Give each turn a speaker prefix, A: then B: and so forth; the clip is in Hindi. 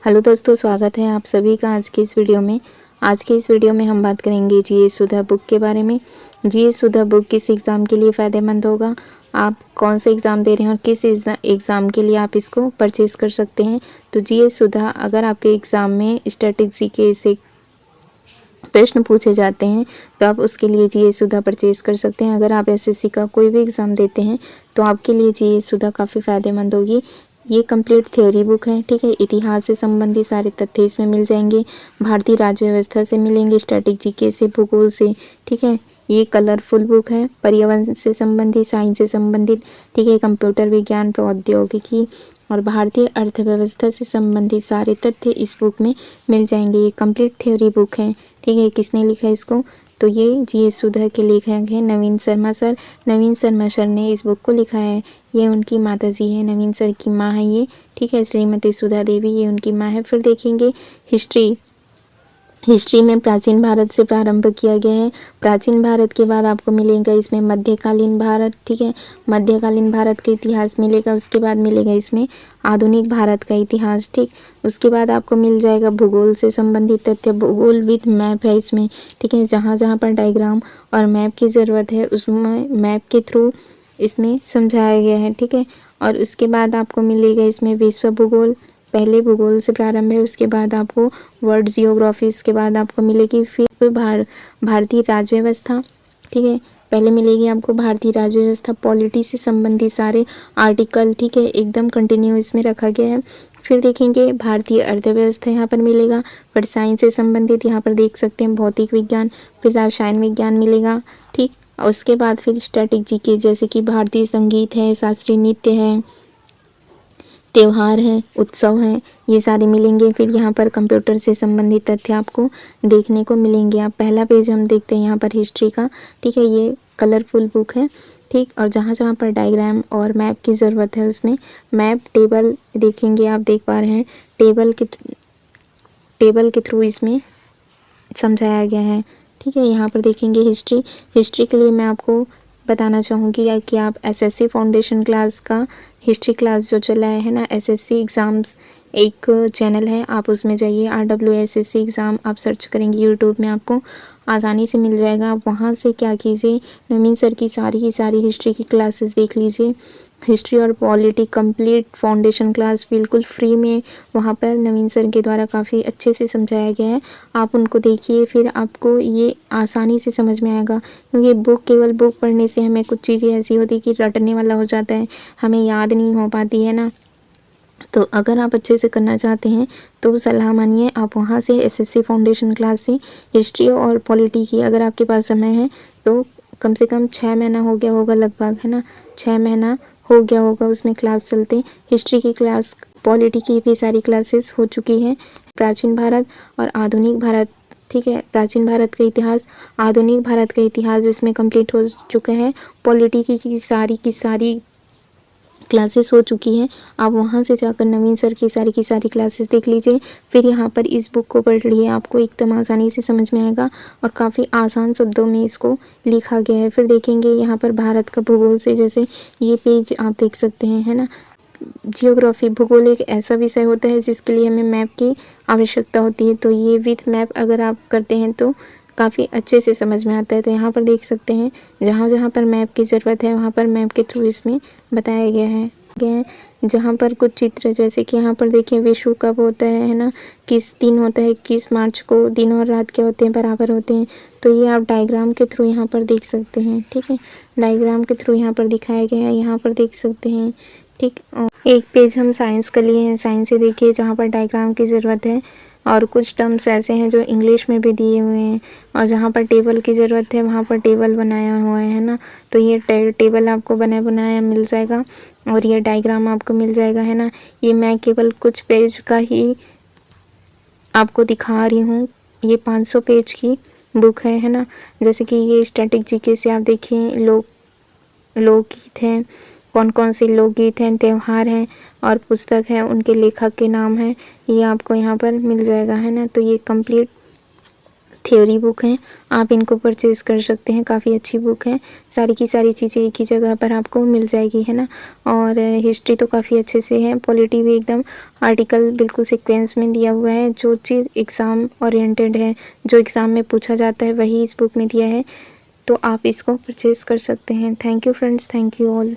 A: हेलो दोस्तों, स्वागत है आप सभी का आज के इस वीडियो में। आज के इस वीडियो में हम बात करेंगे जीएस सुधा बुक के बारे में। जीएस सुधा बुक किस एग्ज़ाम के लिए फ़ायदेमंद होगा, आप कौन से एग्ज़ाम दे रहे हैं और किस एग्ज़ाम के लिए आप इसको परचेज कर सकते हैं। तो जीएस सुधा अगर आपके एग्ज़ाम में स्टैटिक जीके से प्रश्न पूछे जाते हैं तो आप उसके लिए जीएस सुधा परचेज कर सकते हैं। अगर आप एसएससी का कोई भी एग्ज़ाम देते हैं तो आपके लिए जीएस सुधा काफ़ी फ़ायदेमंद होगी। ये कंप्लीट थ्योरी बुक है, ठीक है। इतिहास से संबंधित सारे तथ्य इसमें मिल जाएंगे, भारतीय राज्य व्यवस्था से मिलेंगे, स्टैटिक जीके से, भूगोल से, ठीक है। ये कलरफुल बुक है, पर्यावरण से संबंधित, साइंस से संबंधित, ठीक है, कंप्यूटर विज्ञान, प्रौद्योगिकी और भारतीय अर्थव्यवस्था से संबंधित सारे तथ्य इस बुक में मिल जाएंगे। ये कंप्लीट थ्योरी बुक है, ठीक है। किसने लिखा है इसको, तो ये जीएस सुधा के लेखक हैं नवीन शर्मा सर। नवीन शर्मा सर ने इस बुक को लिखा है। ये उनकी माता जी है, नवीन सर की माँ है ये, ठीक है, श्रीमती सुधा देवी, ये उनकी माँ है। फिर देखेंगे हिस्ट्री में प्राचीन भारत से प्रारंभ किया गया है। प्राचीन भारत के बाद आपको मिलेगा इसमें मध्यकालीन भारत, ठीक है, मध्यकालीन भारत का इतिहास मिलेगा। उसके बाद मिलेगा इसमें आधुनिक भारत का इतिहास, ठीक। उसके बाद आपको मिल जाएगा भूगोल से संबंधित तथ्य, भूगोल विद मैप है इसमें, ठीक है। जहाँ जहाँ पर डायग्राम और मैप की ज़रूरत है उसमें मैप के थ्रू इसमें समझाया गया है, ठीक है। और उसके बाद आपको मिलेगा इसमें विश्व भूगोल, पहले भूगोल से प्रारंभ है, उसके बाद आपको वर्ल्ड जियोग्राफी, उसके बाद आपको मिलेगी फिर भारतीय राज्य व्यवस्था, ठीक है। पहले मिलेगी आपको भारतीय राज्य व्यवस्था, पॉलिटी से संबंधित सारे आर्टिकल, ठीक है, एकदम कंटिन्यू इसमें रखा गया है। फिर देखेंगे भारतीय अर्थव्यवस्था यहाँ पर मिलेगा, फिर साइंस से संबंधित यहाँ पर देख सकते हैं भौतिक विज्ञान, फिर रसायन विज्ञान मिलेगा, ठीक। और उसके बाद फिर स्टैटिक जीके जैसे कि भारतीय संगीत है, शास्त्रीय नृत्य है, त्योहार है, उत्सव हैं, ये सारे मिलेंगे। फिर यहाँ पर कंप्यूटर से संबंधित तथ्य आपको देखने को मिलेंगे। आप पहला पेज हम देखते हैं यहाँ पर हिस्ट्री का, ठीक है। ये कलरफुल बुक है, ठीक। और जहाँ जहाँ पर डायग्राम और मैप की ज़रूरत है उसमें मैप टेबल देखेंगे, आप देख पा रहे हैं टेबल के थ्रू इसमें समझाया गया है, ठीक है। यहाँ पर देखेंगे हिस्ट्री के लिए मैं आपको बताना चाहूँगी कि आप एसएससी फाउंडेशन क्लास का हिस्ट्री क्लास जो चला है ना, एसएससी एग्ज़ाम्स एक चैनल है, आप उसमें जाइए, RWSSC एग्ज़ाम आप सर्च करेंगे यूट्यूब में आपको आसानी से मिल जाएगा। आप वहाँ से क्या कीजिए, नवीन सर की सारी हिस्ट्री की क्लासेस देख लीजिए। हिस्ट्री और पॉलिटी कंप्लीट फाउंडेशन क्लास बिल्कुल फ्री में वहाँ पर नवीन सर के द्वारा काफ़ी अच्छे से समझाया गया है। आप उनको देखिए, फिर आपको ये आसानी से समझ में आएगा, क्योंकि केवल बुक पढ़ने से हमें कुछ चीज़ें ऐसी होती कि रटने वाला हो जाता है, हमें याद नहीं हो पाती है ना। तो अगर आप अच्छे से करना चाहते हैं तो सलाह मानिए, आप वहाँ से एसएससी फाउंडेशन क्लास से हिस्ट्री और पॉलिटी की अगर आपके पास समय है तो कम से कम 6 महीना हो गया होगा लगभग, है ना, 6 महीना हो गया होगा उसमें क्लास चलते। हिस्ट्री की क्लास, पॉलिटी की भी सारी क्लासेस हो चुकी हैं। प्राचीन भारत और आधुनिक भारत, ठीक है, प्राचीन भारत का इतिहास, आधुनिक भारत का इतिहास इसमें कंप्लीट हो चुका है। पॉलिटी की सारी क्लासेस हो चुकी हैं। आप वहाँ से जाकर नवीन सर की सारी क्लासेस देख लीजिए। फिर यहाँ पर इस बुक को पढ़िए, आपको एकदम आसानी से समझ में आएगा और काफ़ी आसान शब्दों में इसको लिखा गया है। फिर देखेंगे यहाँ पर भारत का भूगोल से, जैसे ये पेज आप देख सकते हैं, है ना। जियोग्राफी, भूगोल एक ऐसा विषय होता है जिसके लिए हमें मैप की आवश्यकता होती है, तो ये विथ मैप अगर आप करते हैं तो काफ़ी अच्छे से समझ में आता है। तो यहाँ पर देख सकते हैं जहाँ जहाँ पर मैप की ज़रूरत है वहाँ पर मैप के थ्रू इसमें बताया गया है। जहाँ पर कुछ चित्र, जैसे कि यहाँ पर देखिए विश्व कब होता है ना, किस दिन होता है, किस मार्च को, दिन और रात क्या होते हैं, बराबर होते हैं। तो ये आप डायग्राम के थ्रू यहाँ पर देख सकते हैं, ठीक है, डायग्राम के थ्रू यहाँ पर दिखाया गया है, यहाँ पर देख सकते हैं, ठीक। और एक पेज हम साइंस का लिए हैं, साइंस से देखिए जहाँ पर डायग्राम की ज़रूरत है और कुछ टर्म्स ऐसे हैं जो इंग्लिश में भी दिए हुए हैं, और जहाँ पर टेबल की ज़रूरत है वहाँ पर टेबल बनाया हुआ है ना। तो ये टेबल आपको बनाया मिल जाएगा और ये डायग्राम आपको मिल जाएगा, है ना। ये मैं केवल कुछ पेज का ही आपको दिखा रही हूँ, ये 500 पेज की बुक है ना। जैसे कि ये स्टैटिक जीके से आप देखिए लोकगीत हैं, कौन कौन से लोकगीत हैं, त्यौहार हैं और पुस्तक है, उनके लेखक के नाम हैं, ये आपको यहाँ पर मिल जाएगा, है ना। तो ये कंप्लीट थ्योरी बुक हैं, आप इनको परचेज़ कर सकते हैं। काफ़ी अच्छी बुक है, सारी की सारी चीज़ें एक ही जगह पर आपको मिल जाएगी, है ना। और हिस्ट्री तो काफ़ी अच्छे से है, पॉलिटी भी एकदम आर्टिकल बिल्कुल सीक्वेंस में दिया हुआ है। जो चीज़ एग्ज़ाम ओरिएंटेड है, जो एग्ज़ाम में पूछा जाता है, वही इस बुक में दिया है, तो आप इसको परचेज़ कर सकते हैं। Thank you friends, thank you all.